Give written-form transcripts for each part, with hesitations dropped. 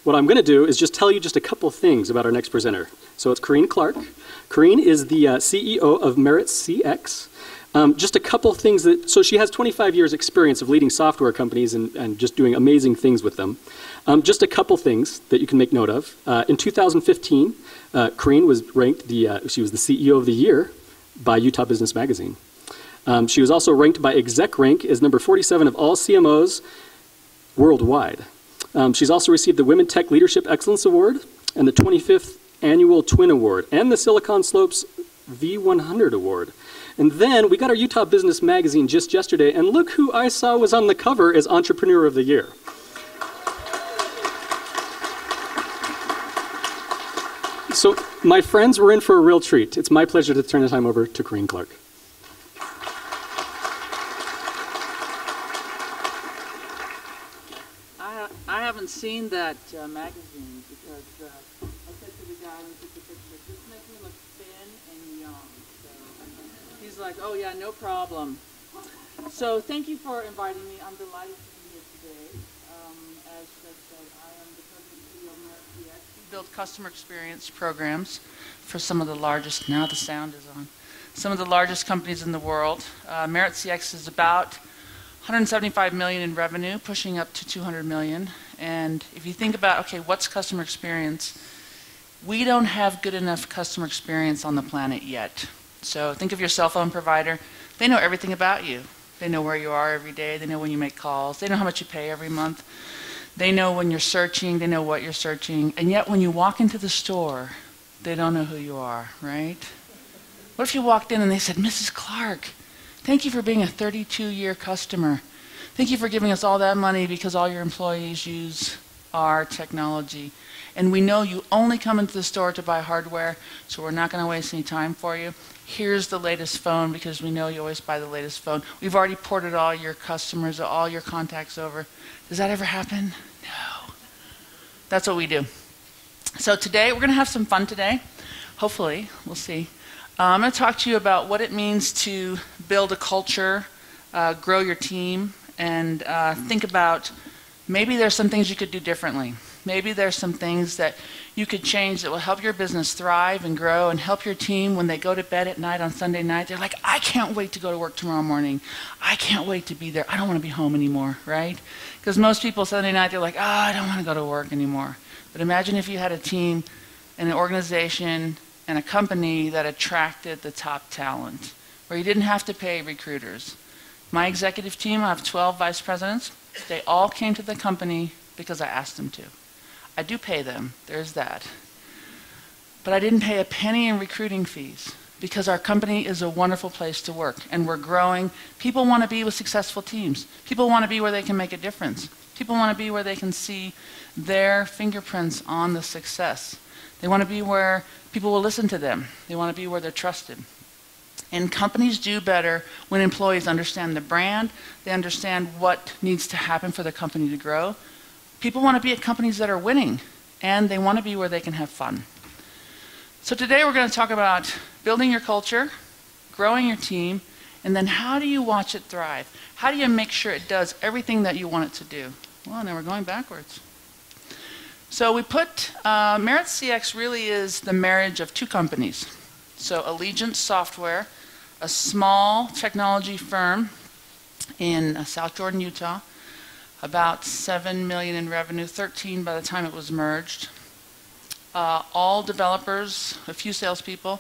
what I'm going to do is just tell you just a couple things about our next presenter. So it's Carine Clark. Carine is the CEO of Merit CX. Just a couple things so she has 25 years experience of leading software companies and just doing amazing things with them. Just a couple things that you can make note of. In 2015, Carine was ranked she was the CEO of the Year by Utah Business Magazine. She was also ranked by ExecRank as number 47 of all CMOs worldwide. She's also received the Women Tech Leadership Excellence Award and the 25th Annual Twin Award and the Silicon Slopes V100 Award. And then we got our Utah Business Magazine just yesterday, and look who I saw was on the cover as Entrepreneur of the Year. So my friends, we're in for a real treat. It's my pleasure to turn the time over to Carine Clark. I haven't seen that magazine because I said to the guy when he took the picture, this makes me look thin and young. So he's like, oh yeah, no problem. So thank you for inviting me. I'm delighted to be here today. As Fred said, I am the president and CEO of Merit CX. We build customer experience programs for some of the largest, now the sound is on, some of the largest companies in the world. Merit CX is about 175 million in revenue, pushing up to 200 million. And if you think about, okay, what's customer experience? We don't have good enough customer experience on the planet yet. So think of your cell phone provider. They know everything about you. They know where you are every day. They know when you make calls. They know how much you pay every month. They know when you're searching. They know what you're searching. And yet when you walk into the store, they don't know who you are, right? What if you walked in and they said, Mrs. Clark, thank you for being a 32-year customer. Thank you for giving us all that money because all your employees use our technology. And we know you only come into the store to buy hardware, so we're not going to waste any time for you. Here's the latest phone because we know you always buy the latest phone. We've already ported all your customers, all your contacts over. Does that ever happen? No. That's what we do. So today, we're going to have some fun today. Hopefully, we'll see. I'm going to talk to you about what it means to build a culture, grow your team, and think about maybe there's some things you could do differently. Maybe there's some things that you could change that will help your business thrive and grow and help your team when they go to bed at night on Sunday night. They're like, I can't wait to go to work tomorrow morning. I can't wait to be there. I don't want to be home anymore, right? Because most people Sunday night, they're like, oh, I don't want to go to work anymore. But imagine if you had a team and an organization and a company that attracted the top talent, where you didn't have to pay recruiters. My executive team, I have 12 vice presidents. They all came to the company because I asked them to. I do pay them, there's that. But I didn't pay a penny in recruiting fees because our company is a wonderful place to work and we're growing. People want to be with successful teams. People want to be where they can make a difference. People want to be where they can see their fingerprints on the success. They want to be where people will listen to them. They want to be where they're trusted. And companies do better when employees understand the brand, they understand what needs to happen for the company to grow. People want to be at companies that are winning, and they want to be where they can have fun. So today we're going to talk about building your culture, growing your team, and then how do you watch it thrive? How do you make sure it does everything that you want it to do? Well, now we're going backwards. So we put, Merit CX really is the marriage of two companies. So Allegiance Software, a small technology firm in South Jordan, Utah, about 7 million in revenue, 13 by the time it was merged. All developers, a few salespeople,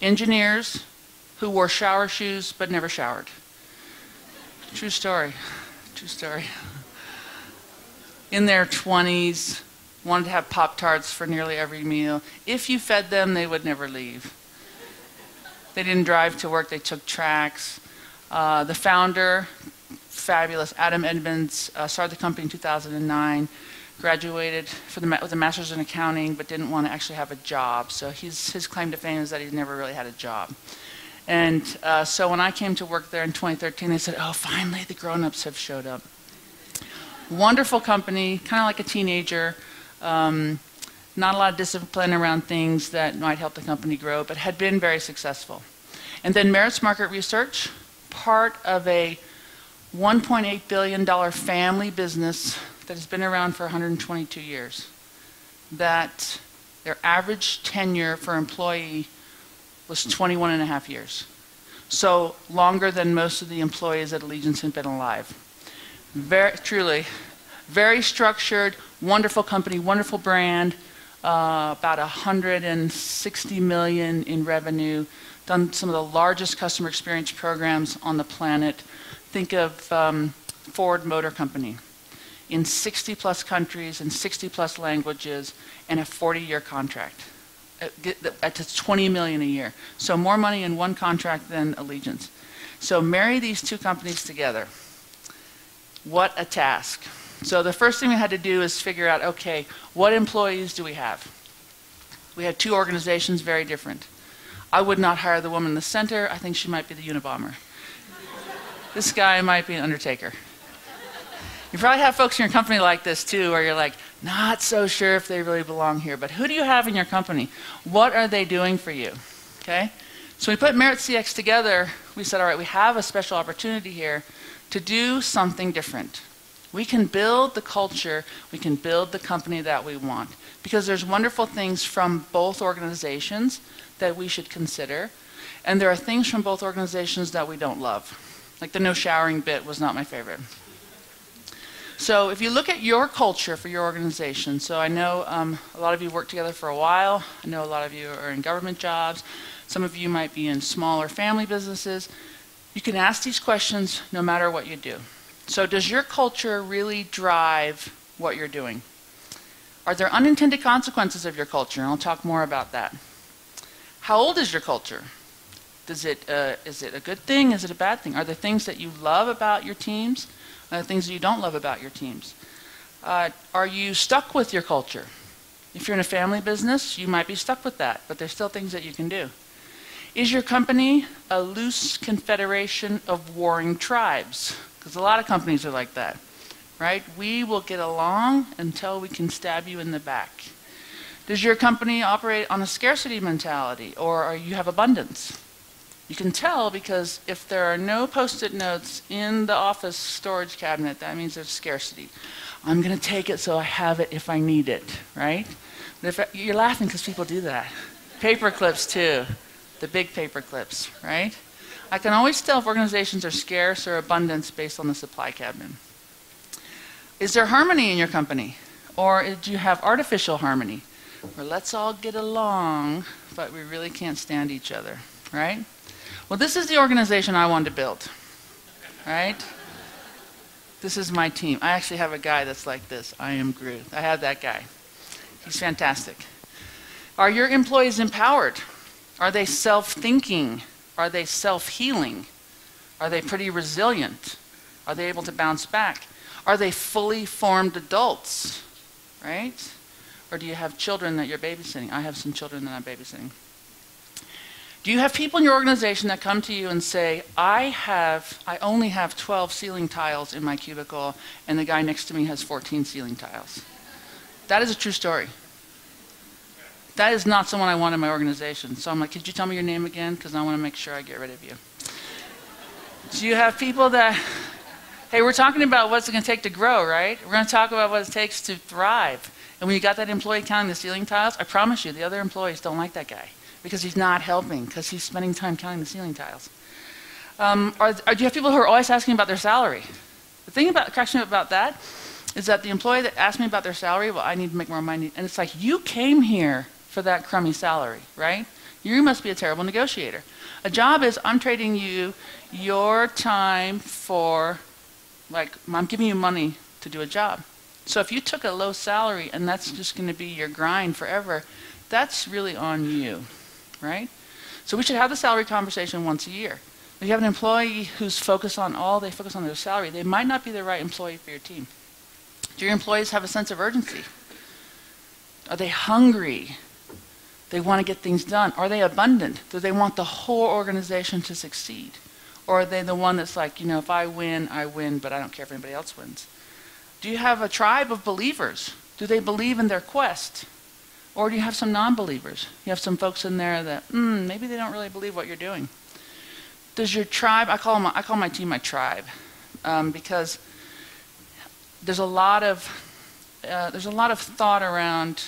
engineers who wore shower shoes but never showered. True story, true story. In their 20s, wanted to have Pop-Tarts for nearly every meal. If you fed them, they would never leave. They didn't drive to work, they took tracks. The founder, fabulous, Adam Edmonds, started the company in 2009, graduated with a master's in accounting, but didn't want to actually have a job. So his claim to fame is that he never really had a job. And so when I came to work there in 2013, they said, oh, finally the grown-ups have showed up. Wonderful company, kind of like a teenager. Not a lot of discipline around things that might help the company grow, but had been very successful. And then Merit's Market Research, part of a $1.8 billion family business that has been around for 122 years. that their average tenure for employee was 21 and a half years. So longer than most of the employees at Allegiance had been alive. Truly, very structured, wonderful company, wonderful brand, about 160 million in revenue, done some of the largest customer experience programs on the planet. Think of Ford Motor Company in 60 plus countries and 60 plus languages and a 40-year contract. It's 20 million a year. So more money in one contract than Allegiance. So marry these two companies together. What a task. So the first thing we had to do is figure out, okay, what employees do we have? We had two organizations, very different. I would not hire the woman in the center. I think she might be the Unabomber. This guy might be an undertaker. You probably have folks in your company like this too, where you're like, not so sure if they really belong here, but who do you have in your company? What are they doing for you? Okay? So we put Merit CX together. We said, all right, we have a special opportunity here to do something different. We can build the culture, we can build the company that we want, because there's wonderful things from both organizations that we should consider, and there are things from both organizations that we don't love. Like the no showering bit was not my favorite. So if you look at your culture for your organization, so I know a lot of you work together for a while, I know a lot of you are in government jobs, some of you might be in smaller family businesses. You can ask these questions no matter what you do. So does your culture really drive what you're doing? Are there unintended consequences of your culture? And I'll talk more about that. How old is your culture? Is it a good thing? Is it a bad thing? Are there things that you love about your teams? Things that you don't love about your teams? Are you stuck with your culture? If you're in a family business, you might be stuck with that, but there's still things that you can do. Is your company a loose confederation of warring tribes? Because a lot of companies are like that, right? We will get along until we can stab you in the back. Does your company operate on a scarcity mentality, or you have abundance? You can tell because if there are no post-it notes in the office storage cabinet, that means there's scarcity. I'm going to take it so I have it if I need it, right? You're laughing because people do that. Paper clips too, the big paper clips, right? I can always tell if organizations are scarce or abundance based on the supply cabinet. Is there harmony in your company? Or do you have artificial harmony? Where let's all get along, but we really can't stand each other, right? Well, this is the organization I wanted to build, right? This is my team. I actually have a guy that's like this. I am Groot. I have that guy. He's fantastic. Are your employees empowered? Are they self-thinking? Are they self-healing? Are they pretty resilient? Are they able to bounce back? Are they fully formed adults, right? Or do you have children that you're babysitting? I have some children that I'm babysitting. Do you have people in your organization that come to you and say, I only have 12 ceiling tiles in my cubicle, and the guy next to me has 14 ceiling tiles? That is a true story. That is not someone I want in my organization. So I'm like, could you tell me your name again? Because I want to make sure I get rid of you. Do you have people that, hey, we're talking about what's it going to take to grow, right? We're going to talk about what it takes to thrive. And when you got that employee counting the ceiling tiles, I promise you, the other employees don't like that guy. Because he's not helping, because he's spending time counting the ceiling tiles. Do you have people who are always asking about their salary? The thing about cracks me up about that is that the employee that asks me about their salary, well, I need to make more money. And it's like, you came here for that crummy salary, right? You must be a terrible negotiator. A job is, I'm trading you your time for, like, I'm giving you money to do a job. So if you took a low salary and that's just going to be your grind forever, that's really on you. Right? So we should have the salary conversation once a year. If you have an employee who's focused on their salary, they might not be the right employee for your team. Do your employees have a sense of urgency? Are they hungry? They want to get things done. Are they abundant? Do they want the whole organization to succeed? Or are they the one that's like, you know, if I win, but I don't care if anybody else wins? Do you have a tribe of believers? Do they believe in their quest? Or do you have some non-believers? You have some folks in there that, maybe they don't really believe what you're doing. Does your tribe, I call my team my tribe, because there's a lot of thought around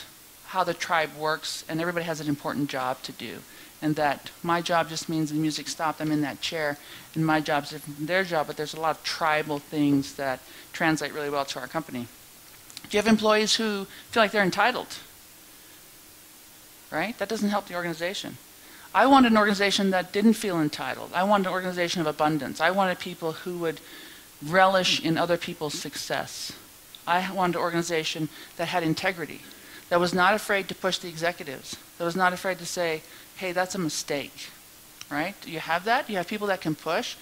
how the tribe works, and everybody has an important job to do. And that my job just means the music stopped, I'm in that chair, and my job's different from their job, but there's a lot of tribal things that translate really well to our company. Do you have employees who feel like they're entitled? Right? That doesn't help the organization. I wanted an organization that didn't feel entitled. I wanted an organization of abundance. I wanted people who would relish in other people's success. I wanted an organization that had integrity, that was not afraid to push the executives, that was not afraid to say, hey, that's a mistake, right? Do you have that? Do you have people that can push?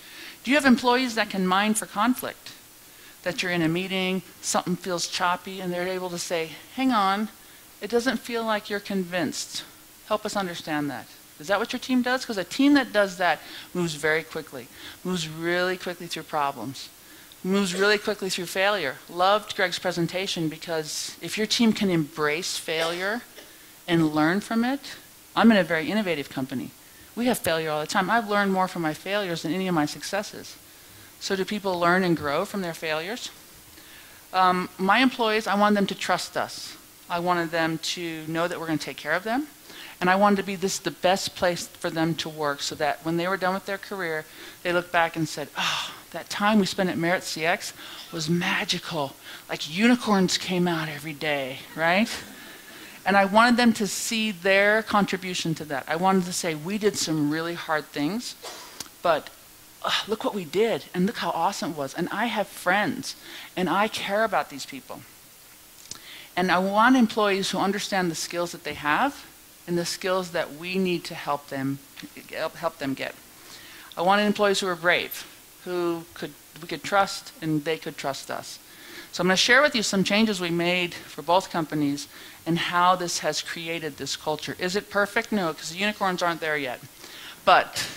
Do you have employees that can mine for conflict? That you're in a meeting, something feels choppy, and they're able to say, hang on, it doesn't feel like you're convinced. Help us understand that. Is that what your team does? Because a team that does that moves very quickly, moves really quickly through problems, moves really quickly through failure. Loved Greg's presentation because if your team can embrace failure and learn from it, I'm in a very innovative company. We have failure all the time. I've learned more from my failures than any of my successes. So do people learn and grow from their failures? My employees, I wanted them to trust us. I wanted them to know that we're going to take care of them. And I wanted to be the best place for them to work so that when they were done with their career, they looked back and said, oh, that time we spent at Merit CX was magical. Like unicorns came out every day, right? And I wanted them to see their contribution to that. I wanted to say, we did some really hard things, but look what we did, and look how awesome it was. And I have friends, and I care about these people. And I want employees who understand the skills that they have and the skills that we need to help them get. I wanted employees who were brave, who we could trust, and they could trust us. So I'm going to share with you some changes we made for both companies and how this has created this culture. Is it perfect? No, because the unicorns aren't there yet. But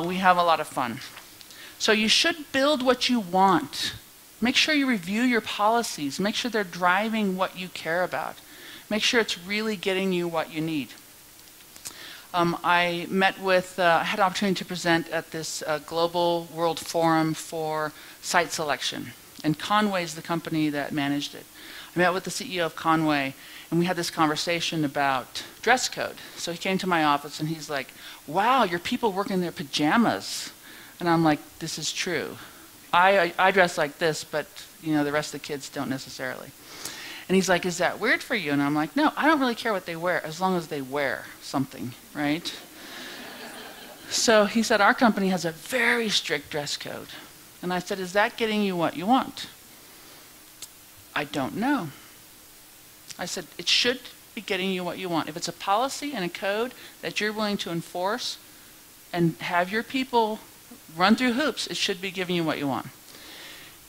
we have a lot of fun. So you should build what you want. Make sure you review your policies. Make sure they're driving what you care about. Make sure it's really getting you what you need. I had an opportunity to present at this Global World Forum for Site Selection. And Conway's the company that managed it. I met with the CEO of Conway, and we had this conversation about dress code. So he came to my office, and he's like, wow, your people work in their pajamas. And I'm like, this is true. I dress like this, but the rest of the kids don't necessarily. And he's like, is that weird for you? And I'm like, no, I don't really care what they wear, as long as they wear something, right? So he said, our company has a very strict dress code. And I said, is that getting you what you want? I don't know. I said, it should be getting you what you want. If it's a policy and a code that you're willing to enforce and have your people run through hoops, it should be giving you what you want.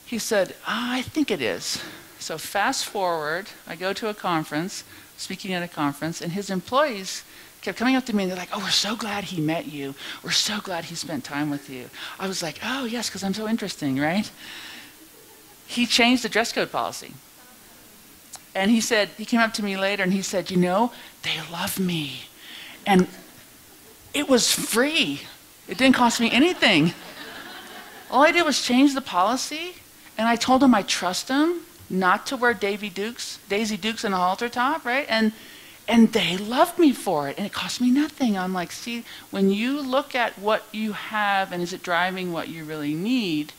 He said, I think it is. So fast forward, I go to a conference, speaking at a conference, and his employees kept coming up to me and they're like, oh, we're so glad he met you. We're so glad he spent time with you. I was like, oh, yes, because I'm so interesting, right? He changed the dress code policy. And he came up to me later and he said, they love me. And it was free. It didn't cost me anything. All I did was change the policy, and I told him I trust him not to wear Daisy Dukes and a halter top, right? And they loved me for it, and it cost me nothing. I'm like, see, when you look at what you have and is it driving what you really need,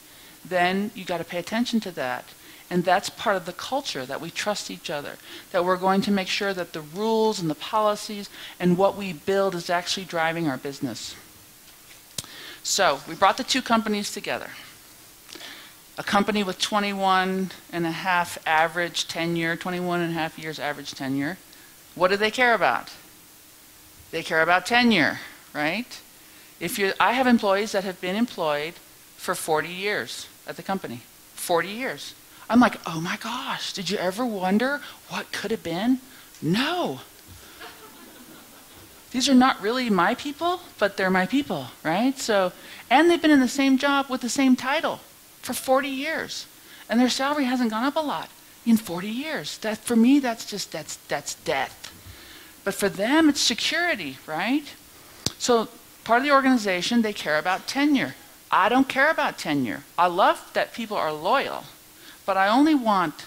then you got to pay attention to that. And that's part of the culture, that we trust each other, that we're going to make sure that the rules and the policies and what we build is actually driving our business. So we brought the two companies together. A company with 21 and a half average tenure, 21 and a half years average tenure. What do they care about? They care about tenure, right? I have employees that have been employed for 40 years at the company. 40 years. I'm like, oh my gosh, did you ever wonder what could have been? No. These are not really my people, but they're my people, right? So, and they've been in the same job with the same title for 40 years. And their salary hasn't gone up a lot in 40 years. That, for me, that's death. But for them, it's security, right? So part of the organization, they care about tenure. I don't care about tenure. I love that people are loyal, but I only want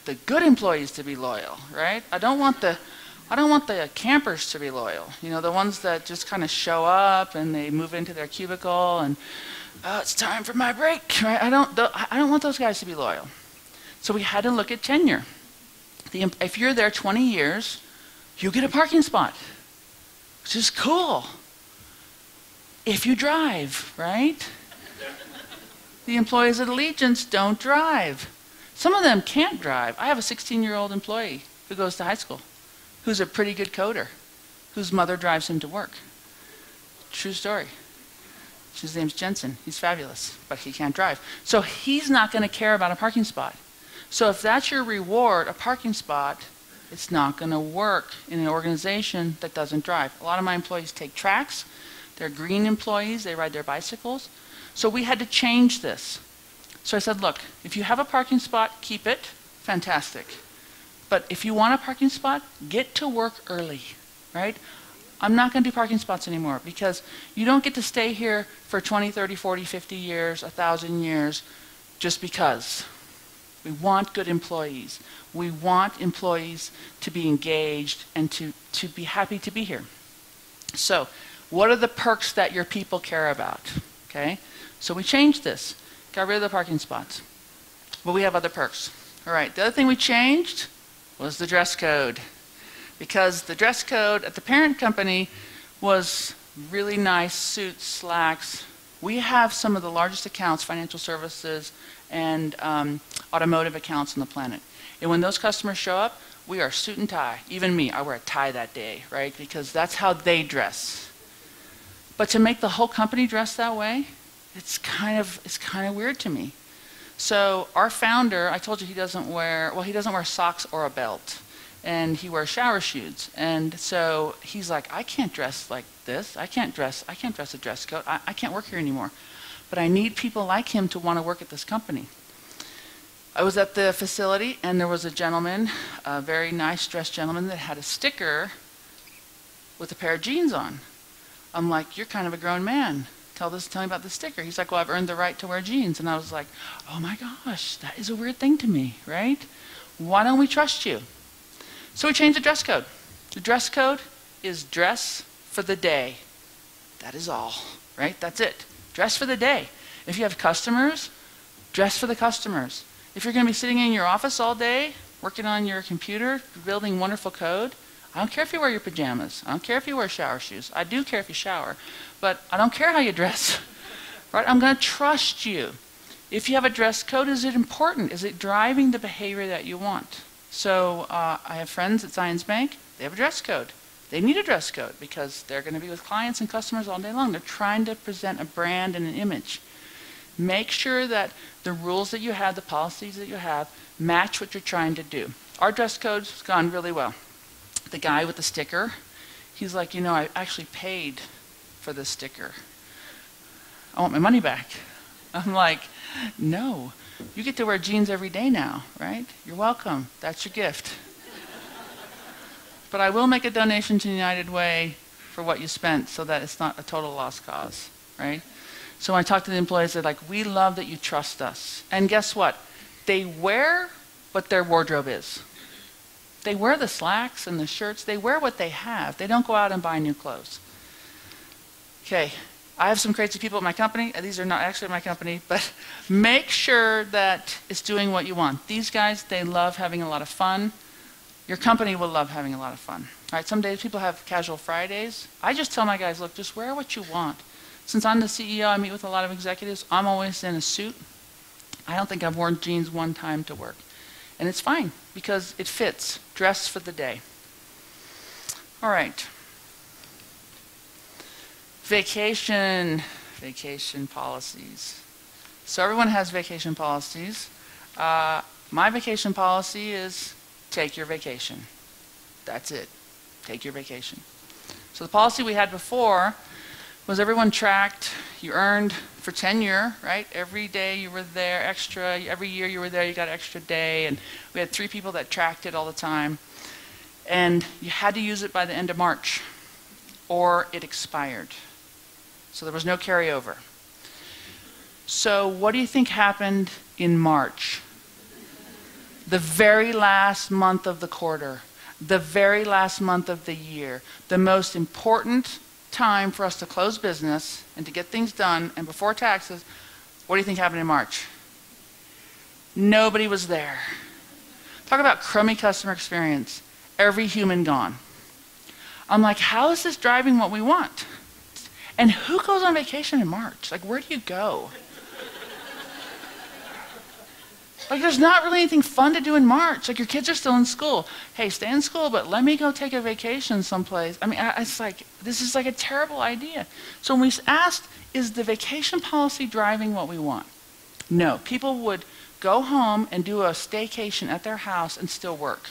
the good employees to be loyal, right? I don't want the I don't want the campers to be loyal. You know, the ones that just kind of show up and they move into their cubicle and, oh, it's time for my break, right? I don't want those guys to be loyal. So we had to look at tenure. If you're there 20 years, you get a parking spot, which is cool. If you drive, right? The employees at Allegiance don't drive. Some of them can't drive. I have a 16-year-old employee who goes to high school, who's a pretty good coder, whose mother drives him to work. True story. His name's Jensen. He's fabulous, but he can't drive. So he's not going to care about a parking spot. So if that's your reward, a parking spot, it's not going to work in an organization that doesn't drive. A lot of my employees take tracks. They're green employees. They ride their bicycles. So we had to change this. So I said, look, if you have a parking spot, keep it. Fantastic. But if you want a parking spot, get to work early, right? I'm not going to do parking spots anymore because you don't get to stay here for 20, 30, 40, 50 years, 1,000 years, just because. We want good employees. We want employees to be engaged and to be happy to be here. So what are the perks that your people care about? Okay, so we changed this. Got rid of the parking spots. But we have other perks. All right, the other thing we changed was the dress code. Because the dress code at the parent company was really nice suits, slacks. We have some of the largest accounts, financial services and automotive accounts on the planet. And when those customers show up, we are suit and tie. Even me, I wear a tie that day, right? Because that's how they dress. But to make the whole company dress that way, it's kind of weird to me. So our founder, I told you he doesn't wear socks or a belt. And he wears shower shoes. And so he's like, I can't dress like this. I can't dress a dress coat. I can't work here anymore. But I need people like him to want to work at this company. I was at the facility and there was a gentleman, a very nice dressed gentleman that had a sticker with a pair of jeans on. I'm like, you're kind of a grown man. Tell me about the sticker. He's like, well, I've earned the right to wear jeans. And I was like, oh my gosh, that is a weird thing to me, right? Why don't we trust you? So we changed the dress code. The dress code is dress for the day. That is all, right? That's it. Dress for the day. If you have customers, dress for the customers. If you're going to be sitting in your office all day, working on your computer, building wonderful code, I don't care if you wear your pajamas. I don't care if you wear shower shoes. I do care if you shower. But I don't care how you dress. Right? I'm going to trust you. If you have a dress code, is it important? Is it driving the behavior that you want? So I have friends at Zions Bank. They have a dress code. They need a dress code because they're going to be with clients and customers all day long. They're trying to present a brand and an image. Make sure that the rules that you have, the policies that you have, match what you're trying to do. Our dress code's gone really well. The guy with the sticker, he's like, you know, I actually paid for this sticker. I want my money back. I'm like, no. You get to wear jeans every day now, right? You're welcome. That's your gift. But I will make a donation to United Way for what you spent so that it's not a total lost cause, right? So when I talk to the employees, they're like, we love that you trust us. And guess what? They wear what their wardrobe is. They wear the slacks and the shirts. They wear what they have. They don't go out and buy new clothes. Okay. I have some crazy people at my company. These are not actually my company, but make sure that it's doing what you want. These guys, they love having a lot of fun. Your company will love having a lot of fun. All right, some days people have casual Fridays. I just tell my guys, look, just wear what you want. Since I'm the CEO, I meet with a lot of executives. I'm always in a suit. I don't think I've worn jeans one time to work. And it's fine because it fits. Dress for the day. All right. Vacation policies. So everyone has vacation policies. My vacation policy is take your vacation. That's it. Take your vacation. So the policy we had before was everyone tracked. You earned for tenure, right? Every day you were there extra. Every year you were there, you got an extra day. And we had 3 people that tracked it all the time. And you had to use it by the end of March or it expired. So there was no carryover. So what do you think happened in March? The very last month of the quarter. The very last month of the year, the most important time for us to close business and to get things done and before taxes. What do you think happened in March? Nobody was there. Talk about crummy customer experience. Every human gone. I'm like, how is this driving what we want? And who goes on vacation in March? Like, where do you go? Like, there's not really anything fun to do in March. Like, your kids are still in school. Hey, stay in school, but let me go take a vacation someplace. I mean, it's like, this is like a terrible idea. So when we asked, is the vacation policy driving what we want? No. People would go home and do a staycation at their house and still work.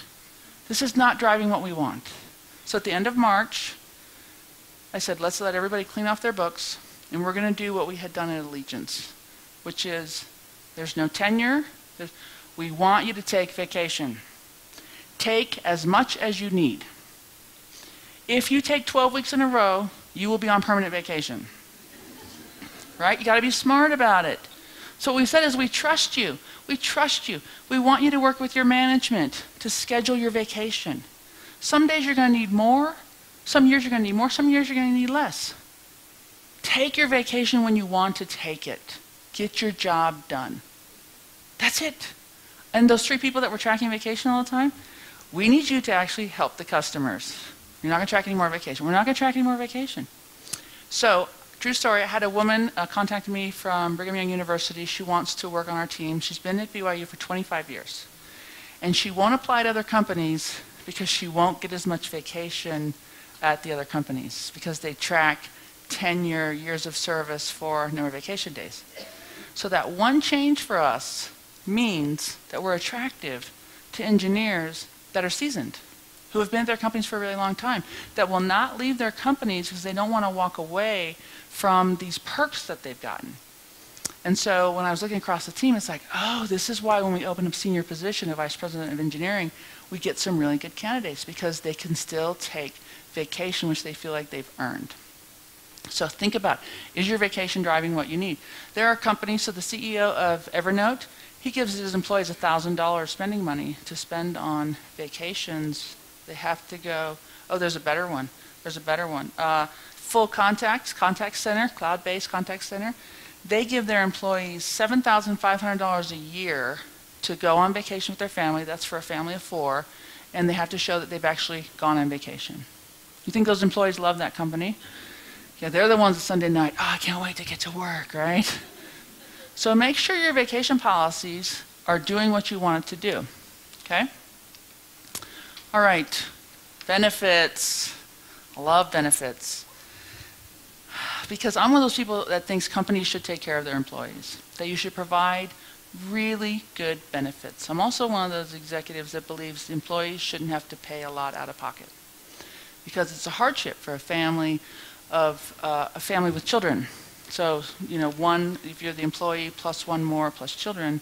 This is not driving what we want. So at the end of March, I said, let's let everybody clean off their books, and we're going to do what we had done at Allegiance, which is there's no tenure. We want you to take vacation. Take as much as you need. If you take 12 weeks in a row, you will be on permanent vacation. Right? You got to be smart about it. So what we said is we trust you. We trust you. We want you to work with your management to schedule your vacation. Some days you're going to need more. Some years you're going to need more. Some years you're going to need less. Take your vacation when you want to take it. Get your job done. That's it. And those 3 people that were tracking vacation all the time, we need you to actually help the customers. You're not going to track any more vacation. We're not going to track any more vacation. So, true story, I had a woman contact me from Brigham Young University. She wants to work on our team. She's been at BYU for 25 years. And she won't apply to other companies because she won't get as much vacation at the other companies because they track tenure, years of service for number of vacation days. So that one change for us means that we're attractive to engineers that are seasoned, who have been at their companies for a really long time, that will not leave their companies because they don't want to walk away from these perks that they've gotten. And so when I was looking across the team, it's like, oh, this is why when we open up senior position of Vice President of Engineering, we get some really good candidates because they can still take vacation, which they feel like they've earned. So think about, is your vacation driving what you need? There are companies, so the CEO of Evernote, he gives his employees $1,000 spending money to spend on vacations. They have to go, oh, there's a better one. There's a better one. Full contact center, cloud-based contact center. They give their employees $7,500 a year to go on vacation with their family. That's for a family of 4. And they have to show that they've actually gone on vacation. You think those employees love that company? Yeah, they're the ones that Sunday night, oh, I can't wait to get to work, right? So make sure your vacation policies are doing what you want it to do, okay? All right, benefits. I love benefits. Because I'm one of those people that thinks companies should take care of their employees, that you should provide really good benefits. I'm also one of those executives that believes employees shouldn't have to pay a lot out of pocket because it's a hardship for a family with children. So, you know, one, if you're the employee, plus 1 more, plus children.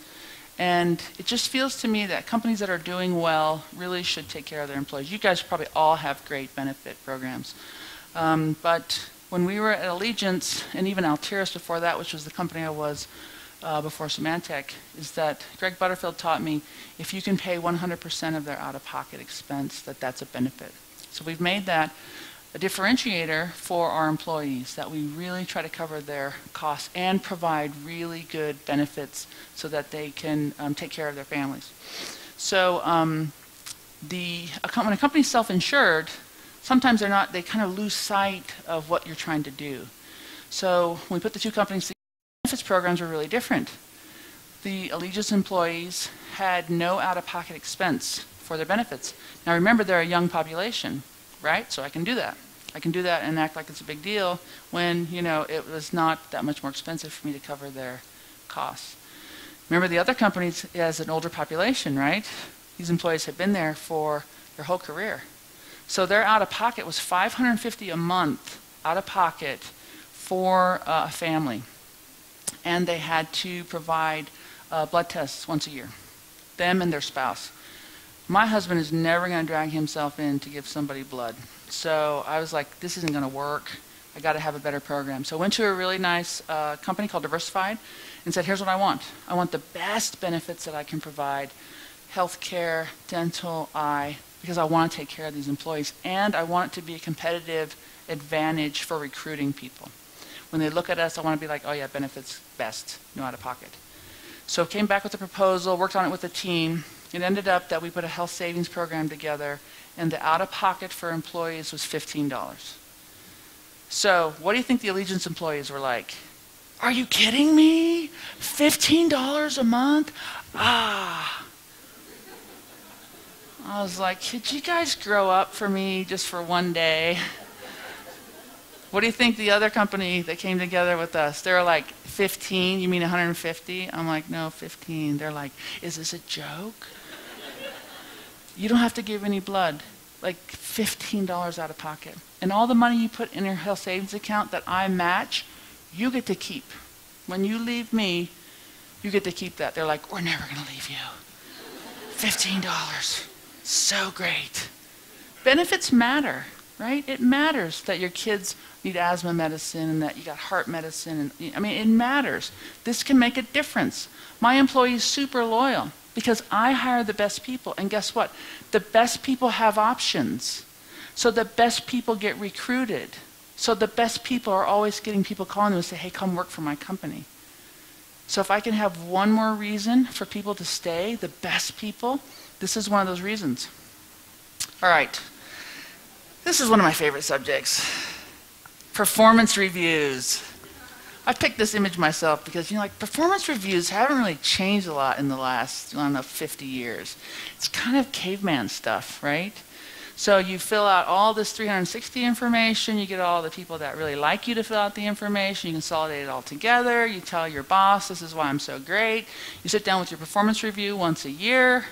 And it just feels to me that companies that are doing well really should take care of their employees. You guys probably all have great benefit programs. But when we were at Allegiance, and even Altiris before that, which was the company I was before Symantec, is that Greg Butterfield taught me if you can pay 100% of their out-of-pocket expense, that's a benefit. So we've made that a differentiator for our employees, that we really try to cover their costs and provide really good benefits so that they can take care of their families. So when a company's self-insured, sometimes they kind of lose sight of what you're trying to do. So when we put the 2 companies together, benefits programs were really different. The Allegiance employees had no out-of-pocket expense for their benefits. Now remember, they're a young population, right? So I can do that. I can do that and act like it's a big deal when, you know, it was not that much more expensive for me to cover their costs. Remember, the other companies has an older population, right? These employees have been there for their whole career. So their out-of-pocket was $550 a month out-of-pocket for a family. And they had to provide blood tests once a year, them and their spouse. My husband is never going to drag himself in to give somebody blood. So I was like, this isn't going to work. I got to have a better program. So I went to a really nice company called Diversified and said, here's what I want. I want the best benefits that I can provide: health care, dental, eye, because I want to take care of these employees, and I want it to be a competitive advantage for recruiting people. When they look at us, I want to be like, oh yeah, benefits best, no out of pocket. So came back with a proposal, worked on it with the team. It ended up that we put a health savings program together, and the out of pocket for employees was $15. So what do you think the Allegiance employees were like? Are you kidding me? $15 a month? Ah. I was like, could you guys grow up for me just for one day? What do you think the other company that came together with us? They were like, 15? You mean 150? I'm like, no, 15. They're like, is this a joke? You don't have to give any blood. Like $15 out of pocket. And all the money you put in your health savings account that I match, you get to keep. When you leave me, you get to keep that. They're like, we're never going to leave you. $15. So great. Benefits matter, right? It matters that your kids need asthma medicine and that you got heart medicine. And, I mean, it matters. This can make a difference. My employees are super loyal because I hire the best people. And guess what? The best people have options. So the best people get recruited. So the best people are always getting people calling them and say, hey, come work for my company. So if I can have one more reason for people to stay, the best people, this is one of those reasons. All right. This is one of my favorite subjects. Performance reviews. I picked this image myself because, you know, like performance reviews haven't really changed a lot in the last, I don't know, 50 years. It's kind of caveman stuff, right? So you fill out all this 360 information, you get all the people that really like you to fill out the information, you consolidate it all together, you tell your boss, this is why I'm so great. You sit down with your performance review once a year,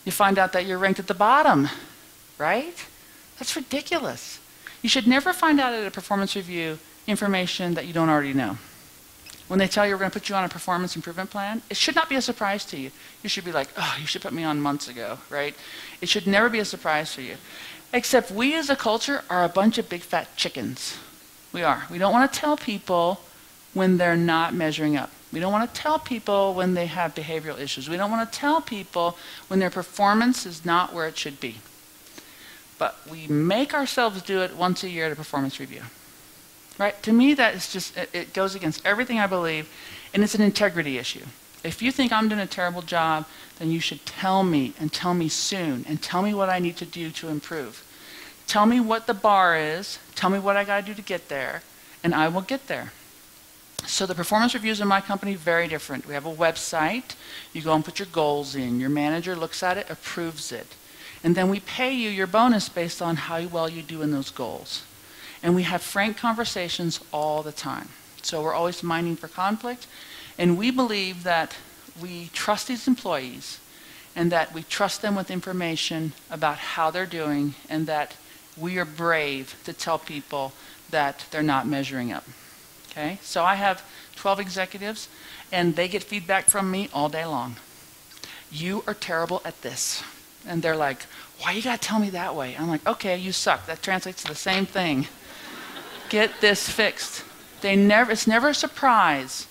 you find out that you're ranked at the bottom, right? That's ridiculous. You should never find out at a performance review information that you don't already know. When they tell you we're going to put you on a performance improvement plan, it should not be a surprise to you. You should be like, oh, you should put me on months ago, right? It should never be a surprise for you. Except we as a culture are a bunch of big fat chickens. We are. We don't want to tell people when they're not measuring up. We don't want to tell people when they have behavioral issues. We don't want to tell people when their performance is not where it should be. But we make ourselves do it once a year at a performance review. Right? To me, that is just, it goes against everything I believe, and it's an integrity issue. If you think I'm doing a terrible job, then you should tell me, and tell me soon, and tell me what I need to do to improve. Tell me what the bar is, tell me what I got to do to get there, and I will get there. So the performance reviews in my company are very different. We have a website, you go and put your goals in, your manager looks at it, approves it, and then we pay you your bonus based on how well you do in those goals. And we have frank conversations all the time. So we're always mining for conflict. And we believe that we trust these employees and that we trust them with information about how they're doing and that we are brave to tell people that they're not measuring up. Okay? So I have 12 executives and they get feedback from me all day long. You are terrible at this. And they're like, why you gotta tell me that way? I'm like, okay, you suck. That translates to the same thing. Get this fixed. It's never a surprise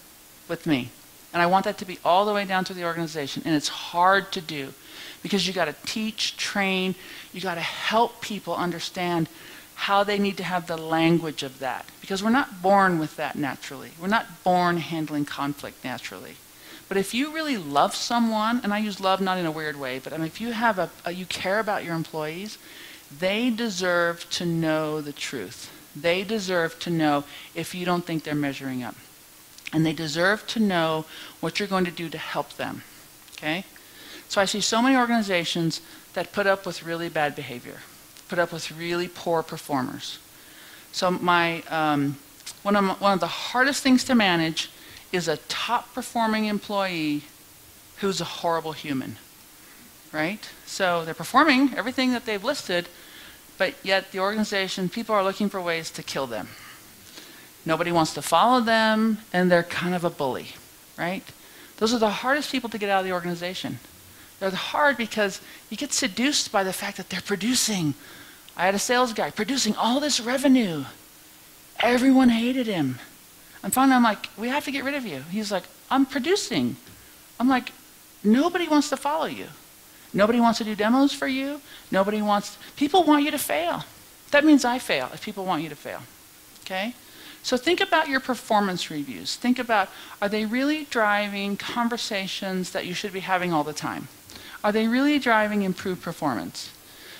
with me. And I want that to be all the way down to the organization. And it's hard to do because you got to teach, train, you got to help people understand how they need to have the language of that. Because we're not born with that naturally. We're not born handling conflict naturally. But if you really love someone, and I use love not in a weird way, but I mean, if you have you care about your employees, they deserve to know the truth. They deserve to know if you don't think they're measuring up. And they deserve to know what you're going to do to help them. Okay? So I see so many organizations that put up with really bad behavior, put up with really poor performers. So one of the hardest things to manage is a top performing employee who's a horrible human. Right? So they're performing everything that they've listed, but yet the organization, people are looking for ways to kill them. Nobody wants to follow them, and they're kind of a bully, right? Those are the hardest people to get out of the organization. They're hard because you get seduced by the fact that they're producing. I had a sales guy producing all this revenue. Everyone hated him. And finally I'm like, we have to get rid of you. He's like, I'm producing. I'm like, nobody wants to follow you. Nobody wants to do demos for you. People want you to fail. That means I fail if people want you to fail, okay? So think about your performance reviews. Think about, are they really driving conversations that you should be having all the time? Are they really driving improved performance?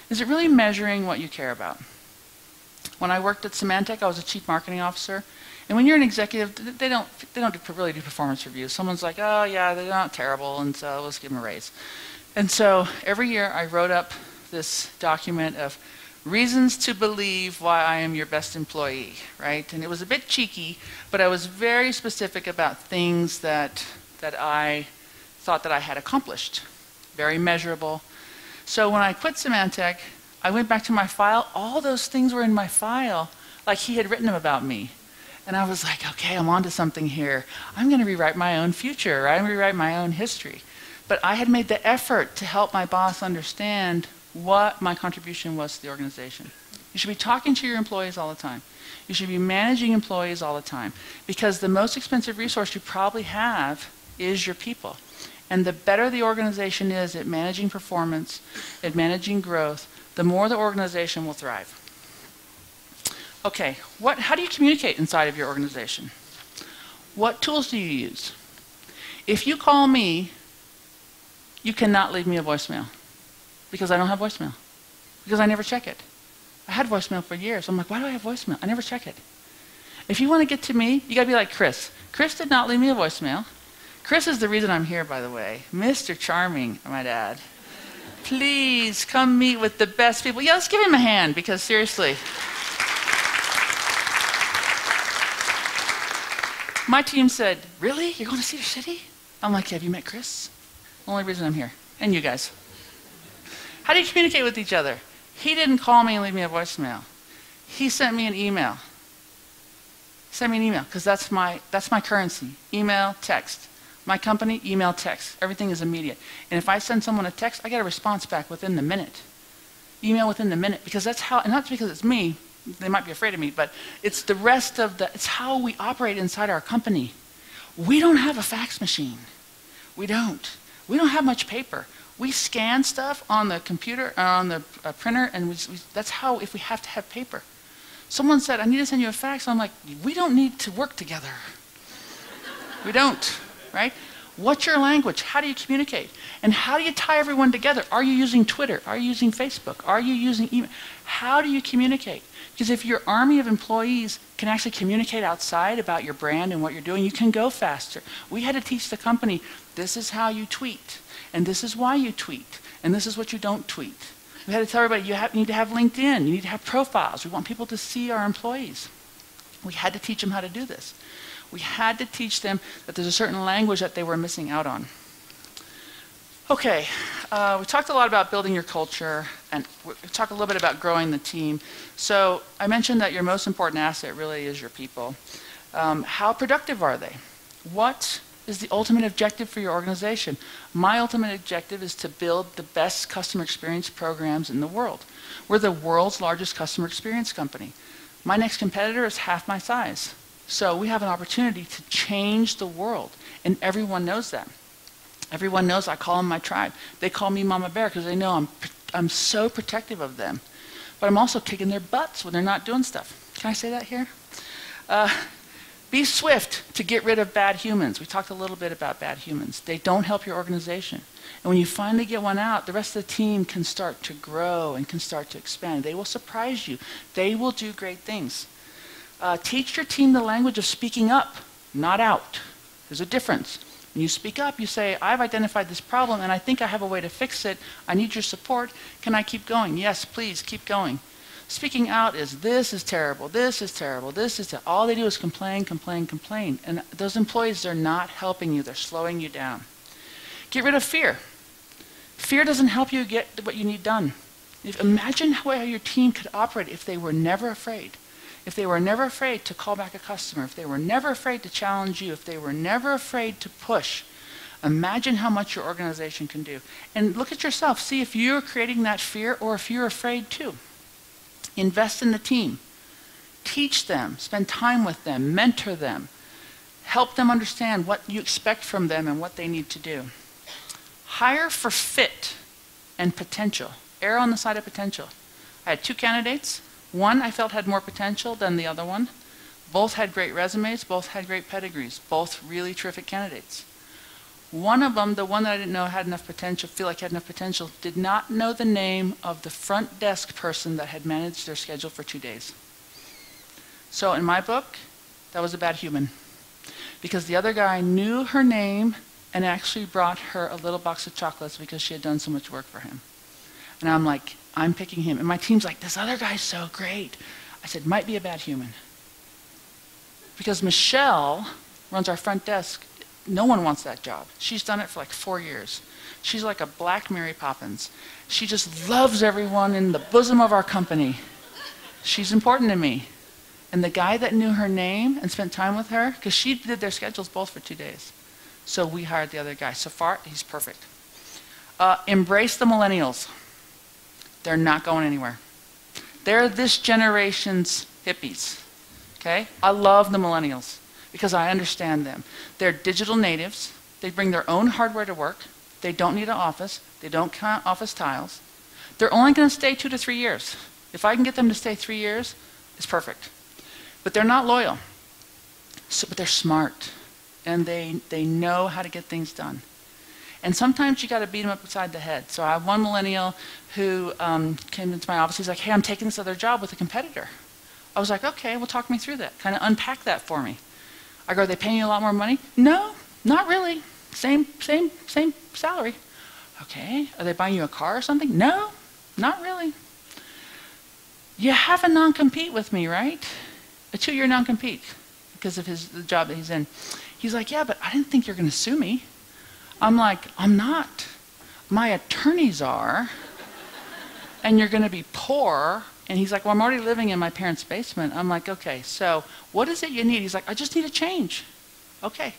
Is it really measuring what you care about? When I worked at Symantec, I was a chief marketing officer. And when you're an executive, they don't really do performance reviews. Someone's like, oh yeah, they're not terrible, and so let's give them a raise. And so every year I wrote up this document of reasons to believe why I am your best employee, right? And it was a bit cheeky, but I was very specific about things that I thought that I had accomplished. Very measurable. So when I quit Symantec, I went back to my file. All those things were in my file, like he had written them about me. And I was like, okay, I'm onto something here. I'm going to rewrite my own future, right? I'm going to rewrite my own history. But I had made the effort to help my boss understand what my contribution was to the organization. You should be talking to your employees all the time. You should be managing employees all the time, because the most expensive resource you probably have is your people. And the better the organization is at managing performance, at managing growth, the more the organization will thrive. Okay, how do you communicate inside of your organization? What tools do you use? If you call me, you cannot leave me a voicemail, because I don't have voicemail, because I never check it. I had voicemail for years. I'm like, why do I have voicemail? I never check it. If you want to get to me, you got to be like Chris. Chris did not leave me a voicemail. Chris is the reason I'm here, by the way. Mr. Charming, my dad. Please come meet with the best people. Yeah, let's give him a hand, because seriously. My team said, really? You're going to Cedar City? I'm like, have you met Chris? Only reason I'm here. And you guys. How do you communicate with each other? He didn't call me and leave me a voicemail. He sent me an email. Send me an email, because that's my currency. Email, text. My company, email, text. Everything is immediate. And if I send someone a text, I get a response back within the minute. Email within the minute, because that's how, and not because it's me, they might be afraid of me, but it's the rest of it's how we operate inside our company. We don't have a fax machine. We don't. We don't have much paper. We scan stuff on the computer, on the printer, and that's how, if we have to have paper. Someone said, I need to send you a fax. I'm like, we don't need to work together. We don't, right? What's your language? How do you communicate? And how do you tie everyone together? Are you using Twitter? Are you using Facebook? Are you using email? How do you communicate? Because if your army of employees can actually communicate outside about your brand and what you're doing, you can go faster. We had to teach the company, this is how you tweet, and this is why you tweet, and this is what you don't tweet. We had to tell everybody, you need to have LinkedIn, you need to have profiles. We want people to see our employees. We had to teach them how to do this. We had to teach them that there's a certain language that they were missing out on. Okay, we talked a lot about building your culture, and we talked a little bit about growing the team. So I mentioned that your most important asset really is your people. How productive are they? What is the ultimate objective for your organization? My ultimate objective is to build the best customer experience programs in the world. We're the world's largest customer experience company. My next competitor is half my size. So we have an opportunity to change the world, and everyone knows that. Everyone knows I call them my tribe. They call me Mama Bear because they know I'm so protective of them. But I'm also kicking their butts when they're not doing stuff. Can I say that here? Be swift to get rid of bad humans. We talked a little bit about bad humans. They don't help your organization. And when you finally get one out, the rest of the team can start to grow and can start to expand. They will surprise you. They will do great things. Teach your team the language of speaking up, not out. There's a difference. When you speak up, you say, I've identified this problem and I think I have a way to fix it. I need your support. Can I keep going? Yes, please, keep going. Speaking out is, this is terrible, this is terrible, this is terrible. All they do is complain, complain, complain. And those employees, they're not helping you. They're slowing you down. Get rid of fear. Fear doesn't help you get what you need done. Imagine how your team could operate if they were never afraid. If they were never afraid to call back a customer, if they were never afraid to challenge you, if they were never afraid to push, imagine how much your organization can do. And look at yourself. See if you're creating that fear or if you're afraid too. Invest in the team. Teach them. Spend time with them. Mentor them. Help them understand what you expect from them and what they need to do. Hire for fit, and potential. Err on the side of potential. I had 2 candidates. One I felt had more potential than the other one. Both had great resumes, both had great pedigrees, both really terrific candidates. One of them, the one that I didn't know had enough potential, feel like had enough potential, did not know the name of the front desk person that had managed their schedule for 2 days. So in my book, that was a bad human. Because the other guy knew her name and actually brought her a little box of chocolates because she had done so much work for him. And I'm like, I'm picking him. And my team's like, this other guy's so great. I said, might be a bad human. Because Michelle runs our front desk. No one wants that job. She's done it for like 4 years. She's like a black Mary Poppins. She just loves everyone in the bosom of our company. She's important to me. And the guy that knew her name and spent time with her, because she did their schedules both for 2 days. So we hired the other guy. So far, he's perfect. Embrace the millennials. They're not going anywhere. They're this generation's hippies. Okay? I love the millennials because I understand them. They're digital natives. They bring their own hardware to work. They don't need an office. They don't count office tiles. They're only going to stay 2 to 3 years. If I can get them to stay 3 years, it's perfect. But they're not loyal. But they're smart. And they know how to get things done. And sometimes you got to beat them upside the head. So I have one millennial who came into my office. He's like, hey, I'm taking this other job with a competitor. I was like, okay, well, talk me through that. Kind of unpack that for me. I go, are they paying you a lot more money? No, not really. Same salary. Okay, are they buying you a car or something? No, not really. You have a non-compete with me, right? A 2-year non-compete because of the job that he's in. He's like, yeah, but I didn't think you're going to sue me. I'm like, I'm not. My attorneys are. And you're going to be poor. And he's like, well, I'm already living in my parents' basement. I'm like, okay, so what is it you need? He's like, I just need a change. Okay,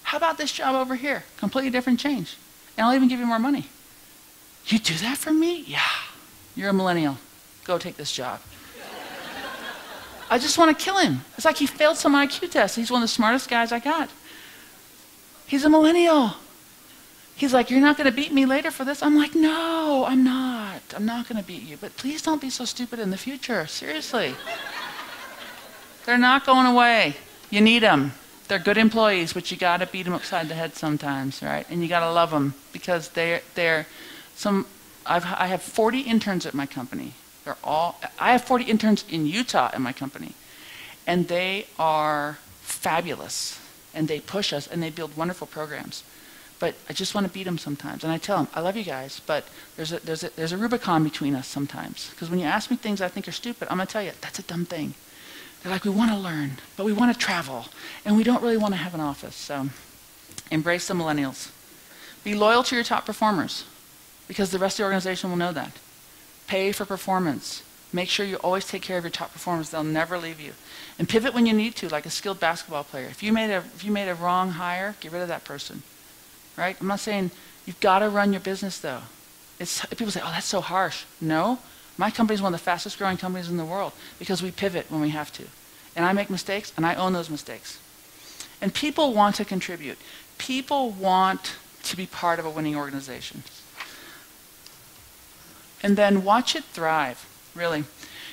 how about this job over here? Completely different change. And I'll even give you more money. You do that for me? Yeah. You're a millennial. Go take this job. I just want to kill him. It's like he failed some IQ tests. He's one of the smartest guys I got. He's a millennial. He's like, you're not going to beat me later for this? I'm like, no, I'm not. I'm not going to beat you. But please don't be so stupid in the future. Seriously. They're not going away. You need them. They're good employees, but you got to beat them upside the head sometimes, right? And you got to love them because they're some. I have 40 interns at my company. I have 40 interns in Utah in my company, and they are fabulous. And they push us, and they build wonderful programs. But I just want to beat them sometimes. And I tell them, I love you guys, but there's a Rubicon between us sometimes. Because when you ask me things I think are stupid, I'm going to tell you, that's a dumb thing. They're like, we want to learn, but we want to travel, and we don't really want to have an office. So embrace the millennials. Be loyal to your top performers, because the rest of the organization will know that. Pay for performance. Make sure you always take care of your top performers. They'll never leave you. And pivot when you need to, like a skilled basketball player. If you made a wrong hire, get rid of that person. Right? I'm not saying you've got to run your business, though. People say, oh, that's so harsh. No. My company is one of the fastest growing companies in the world because we pivot when we have to. And I make mistakes, and I own those mistakes. And people want to contribute. People want to be part of a winning organization. And then watch it thrive, really.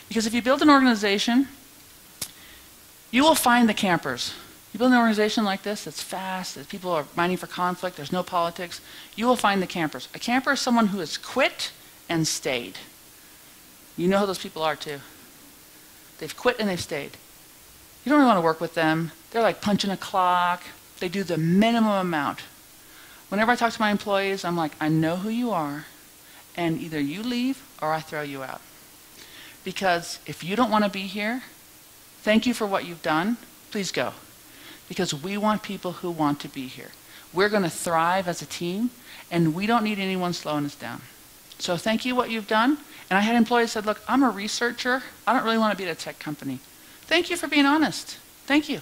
Because if you build an organization, you will find the campers. You build an organization like this that's fast, that people are mining for conflict, there's no politics, you will find the campers. A camper is someone who has quit and stayed. You know who those people are too. They've quit and they've stayed. You don't really want to work with them. They're like punching a clock. They do the minimum amount. Whenever I talk to my employees, I'm like, I know who you are, and either you leave or I throw you out. Because if you don't want to be here, thank you for what you've done, please go. Because we want people who want to be here. We're going to thrive as a team, and we don't need anyone slowing us down. So thank you what you've done. And I had employees said, look, I'm a researcher. I don't really want to be at a tech company. Thank you for being honest. Thank you.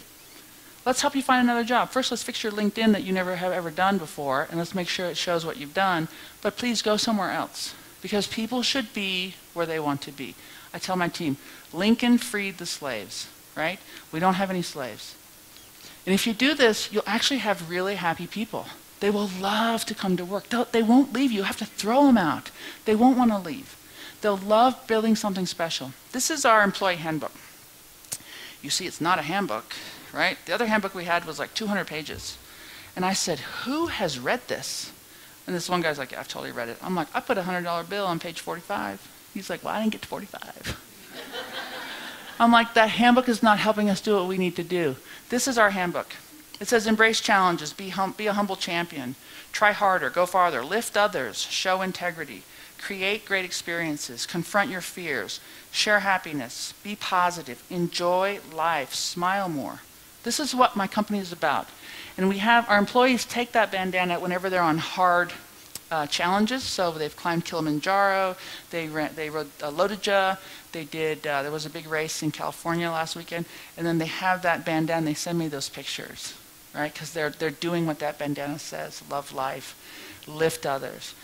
Let's help you find another job. First, let's fix your LinkedIn that you never have ever done before, and let's make sure it shows what you've done. But please go somewhere else, because people should be where they want to be. I tell my team, Lincoln freed the slaves, right? We don't have any slaves. And if you do this, you'll actually have really happy people. They will love to come to work. They won't leave you. You have to throw them out. They won't want to leave. They'll love building something special. This is our employee handbook. You see, it's not a handbook, right? The other handbook we had was like 200 pages. And I said, who has read this? And this one guy's like, yeah, I've totally read it. I'm like, I put a $100 bill on page 45. He's like, well, I didn't get to 45. I'm like, that handbook is not helping us do what we need to do. This is our handbook. It says, embrace challenges, be a humble champion, try harder, go farther, lift others, show integrity, create great experiences, confront your fears, share happiness, be positive, enjoy life, smile more. This is what my company is about. And we have our employees take that bandana whenever they're on hard challenges. So they've climbed Kilimanjaro, they rode Lodija, there was a big race in California last weekend, and then they have that bandana, they send me those pictures, right? Because they're doing what that bandana says, love life, lift others.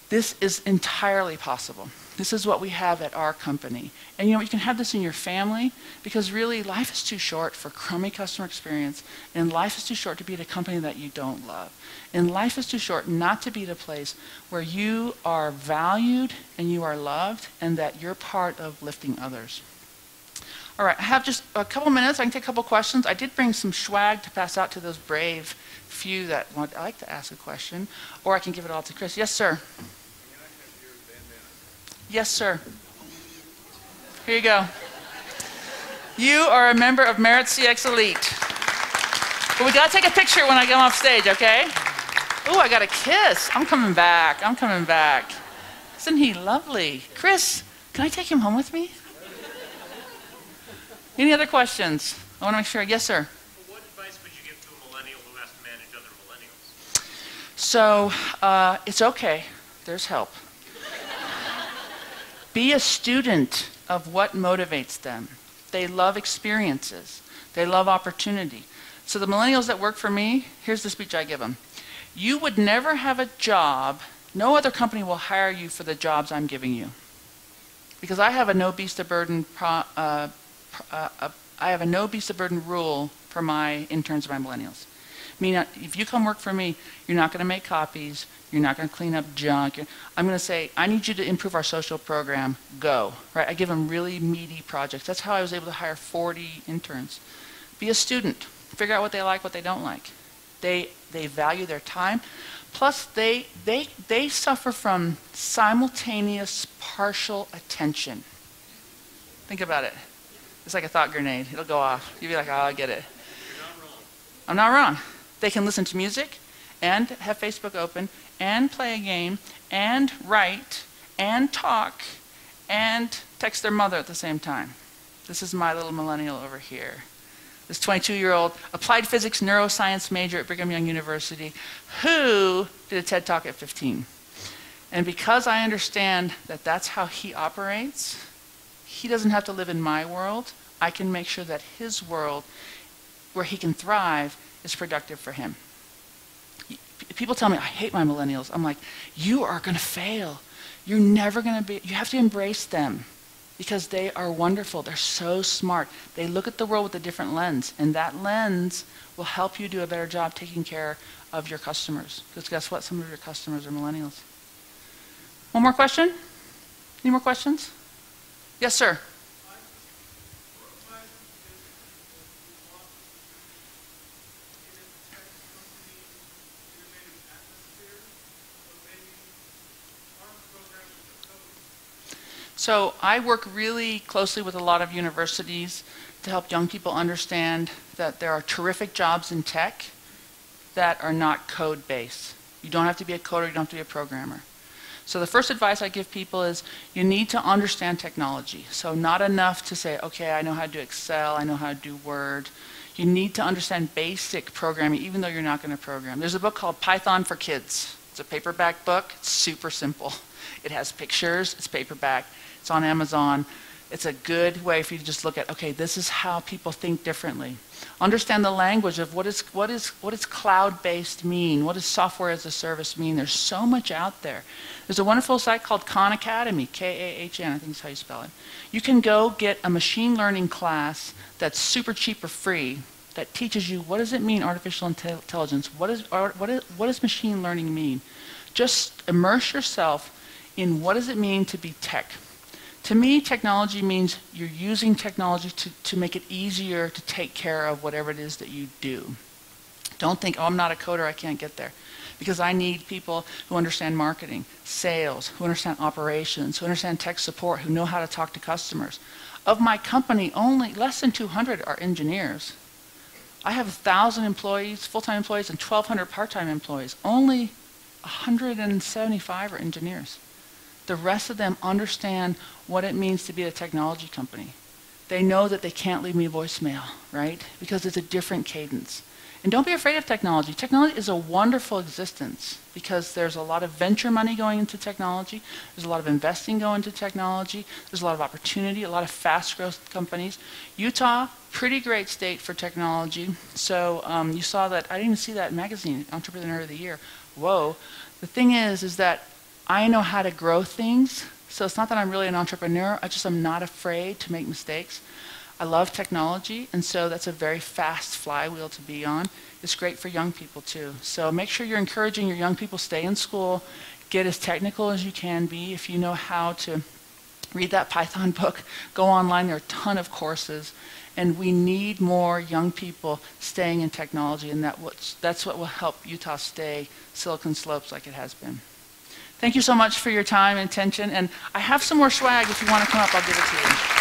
This is entirely possible. This is what we have at our company. And you can have this in your family, because really life is too short for crummy customer experience, and life is too short to be at a company that you don't love. And life is too short not to be at a place where you are valued and you are loved and that you're part of lifting others. All right, I have just a couple minutes. I can take a couple questions. I did bring some swag to pass out to those brave few that would like to ask a question, or I can give it all to Chris. Yes, sir. Yes, sir. Here you go. You are a member of Merit CX Elite. But we got to take a picture when I come off stage, okay? Ooh, I got a kiss. I'm coming back. I'm coming back. Isn't he lovely? Chris, can I take him home with me? Any other questions? I want to make sure. Yes, sir. Well, what advice would you give to a millennial who has to manage other millennials? So, it's okay. There's help. Be a student of what motivates them. They love experiences. They love opportunity. So the millennials that work for me, here's the speech I give them. You would never have a job, no other company will hire you for the jobs I'm giving you. Because I have a no beast of burden rule for my interns and my millennials. Meaning, if you come work for me, you're not going to make copies, you're not going to clean up junk. I'm going to say, I need you to improve our social program, go. Right? I give them really meaty projects. That's how I was able to hire 40 interns. Be a student. Figure out what they like, what they don't like. They value their time. Plus, they suffer from simultaneous partial attention. Think about it. It's like a thought grenade. It'll go off. You'll be like, oh, I get it. You're not wrong. I'm not wrong. They can listen to music and have Facebook open and play a game and write and talk and text their mother at the same time. This is my little millennial over here. This 22-year-old applied physics neuroscience major at Brigham Young University who did a TED Talk at 15. And because I understand that that's how he operates, he doesn't have to live in my world. I can make sure that his world, where he can thrive, is productive for him. People tell me, I hate my millennials. I'm like, you are going to fail. You're never going to be, you have to embrace them because they are wonderful. They're so smart. They look at the world with a different lens, and that lens will help you do a better job taking care of your customers. Because guess what? Some of your customers are millennials. One more question? Any more questions? Yes, sir. So I work really closely with a lot of universities to help young people understand that there are terrific jobs in tech that are not code-based. You don't have to be a coder, you don't have to be a programmer. So the first advice I give people is you need to understand technology. So not enough to say, okay, I know how to do Excel, I know how to do Word. You need to understand basic programming, even though you're not going to program. There's a book called Python for Kids. It's a paperback book. It's super simple. It has pictures. It's paperback. It's on Amazon. It's a good way for you to just look at, okay, this is how people think differently. Understand the language of what does cloud-based mean? What does software as a service mean? There's so much out there. There's a wonderful site called Khan Academy, K-A-H-N, I think is how you spell it. You can go get a machine learning class that's super cheap or free that teaches you what does it mean, artificial intelligence, what does machine learning mean. Just immerse yourself in what does it mean to be tech. To me, technology means you're using technology to make it easier to take care of whatever it is that you do. Don't think, oh, I'm not a coder, I can't get there. Because I need people who understand marketing, sales, who understand operations, who understand tech support, who know how to talk to customers. Of my company, only less than 200 are engineers. I have 1,000 employees, full-time employees, and 1,200 part-time employees. Only 175 are engineers. The rest of them understand what it means to be a technology company. They know that they can't leave me a voicemail, right? Because it's a different cadence. And don't be afraid of technology. Technology is a wonderful existence because there's a lot of venture money going into technology. There's a lot of investing going into technology. There's a lot of opportunity, a lot of fast growth companies. Utah, pretty great state for technology. So you saw that, I didn't even see that magazine, Entrepreneur of the Year. Whoa. The thing is that I know how to grow things. So it's not that I'm really an entrepreneur, I just am not afraid to make mistakes. I love technology, and so that's a very fast flywheel to be on. It's great for young people too. So make sure you're encouraging your young people, stay in school, get as technical as you can be. If you know how to read that Python book, go online, there are a ton of courses. And we need more young people staying in technology, and that's what will help Utah stay Silicon Slopes like it has been. Thank you so much for your time and attention, and I have some more swag. If you want to come up, I'll give it to you.